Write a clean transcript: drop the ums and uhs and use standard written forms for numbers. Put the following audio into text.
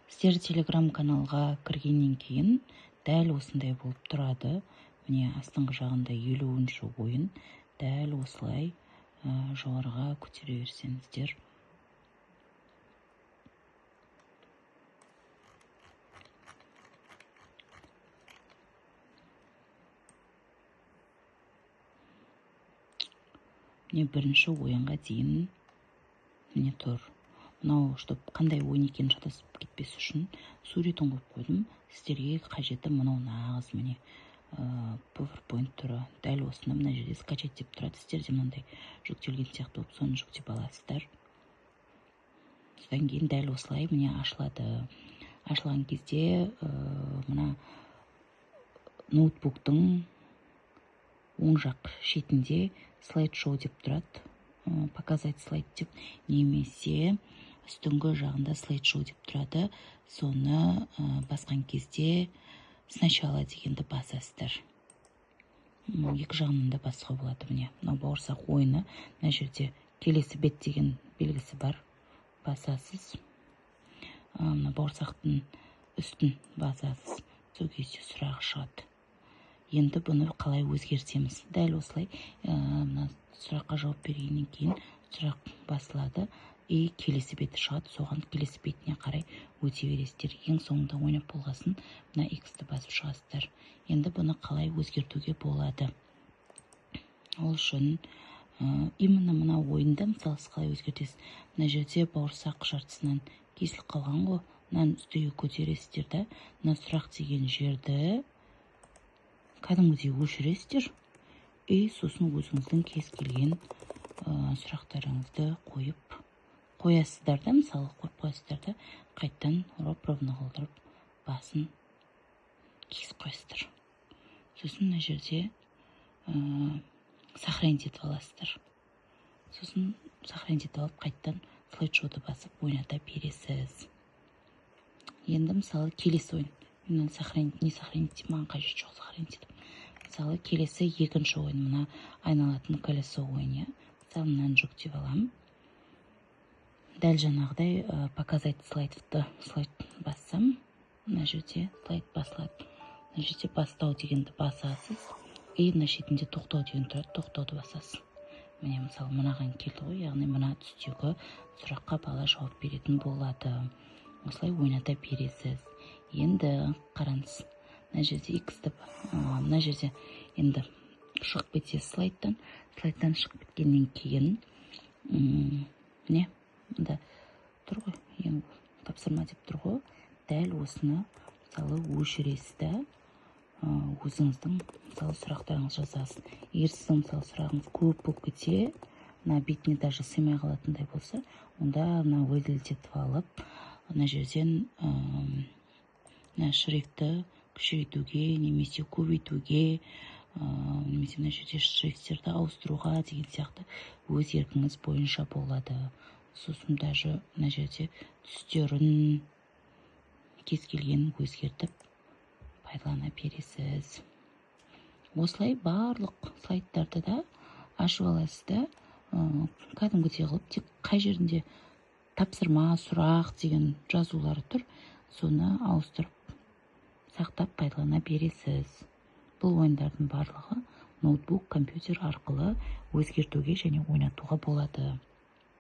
Сіздер телеграм каналға кіргеннен кейін дәл осындай болып тұрады. Міне астыңғы жағында 50-ші ойын дәл осылай жоғарыға көтере берсеңіздер. Міне бірінші ойынға дейін міне тұр. Мынау, чтобы қандай ойын екенін шатасып кетпес үшін суретін қойып қойдым. Сіздерге қажеті мынау нағыз міне PowerPoint түрі. Дәл осыны мына жерде скачать деп тұрады. Сіздерде мынандай жүктелген сияқты болып, соны жүктеп аласыздар. Содан кейін дәл осылай міне ашылады. Ашылған кезде мына ноутбуктың оң жақ шетінде слайд-шоу деп тұрады. Показать слайд деп, немесе үстіңгі жағында слайд-шоу деп тұрады. Соны басқан кезде сначала дегенді басасыздар. Екі жағынан да басқа болады. Міне мынау бауырсақ ойыны. Мына жерде келесі бет деген белгісі бар. Басасыз. Мына бауырсақтың үстін басасыз. Сол кезде сұрағы шығады. Енді бұны қалай өзгертеміз? Дәл осылай сұраққа жауап бергеннен кейін сұрақ басылады. Келесі беті шығады. Соған келесі бетіне қарай өте бересіздер. Ең соңында ойнап болғасын мына X-ті басып шығасыздар. Енді бұны қалай өзгертуге болады? Ол үшін именно мына ойында мысалы қалай өзгертесіз? Мына жерде бауырсақ жартысынан кесіліп қалған ғой. Мынаны үстіге көтересіздер да, мына сұрақ деген жерді кәдімгідей өшіресіздер. Сосын өзіңіздің кез келген сұрақтарыңызды қоясыздар да, мысалы қойып қоясыздар да, қайттан ровно қылдырып басын кесіп қоясыздар. Сосын мына жерде сохранить етіп аласыздар. Сосын сохранить етіп алып, қайттан слайд-шоуды басып ойната бересіз. Енді мысалы келесі ойын. Не сохранить деп, маған қажет жоқ сохранить етіп. Мысалы келесі екінші ойын, мына айналатын колесо ойыны. Мысалы мынаны жүктеп аламын. Дәл жаңағыдай показать слайд бассам, мына жерде слайд басылады. Мына жерде бастау дегенді басасыз. Мына шетінде тоқтау деген тұрады, тоқтауды басасыз. Міне мысалы мынаған келді ғой, яғни мына түстегі сұраққа бала жауап беретін болады. Осылай ойната бересіз. Енді қараңыз. Мына жерде X-ті, мына жерде енді шығып кетсе слайдтан шығып кеткеннен кейін міне мында тұр ғой, ең тапсырма деп тұр ғой. Дәл осыны мысалы өшіресіз да, өзіңіздің мысалы сұрақтарыңыз жазасыз. Егер сіздің мысалы сұрағыңыз көп болып кетсе, мына бетіне даже сыймай қалатындай болса, онда мына выделить алып, мына жерден мына шрифті күшейтуге, немесе көбейтуге, немесе мына жерде шрифттерді ауыстыруға деген сияқты өз еркіңіз бойынша болады. Сосын даже мына жерде түстерін кез келген өзгертіп пайдалана бересіз. Осылай барлық слайдтарды да ашып аласыз да, кәдімгідей қылып, тек қай жерінде тапсырма, сұрақ деген жазулары тұр, соны ауыстырып сақтап пайдалана бересіз. Бұл ойындардың барлығы ноутбук, компьютер арқылы өзгертуге және ойнатуға болады.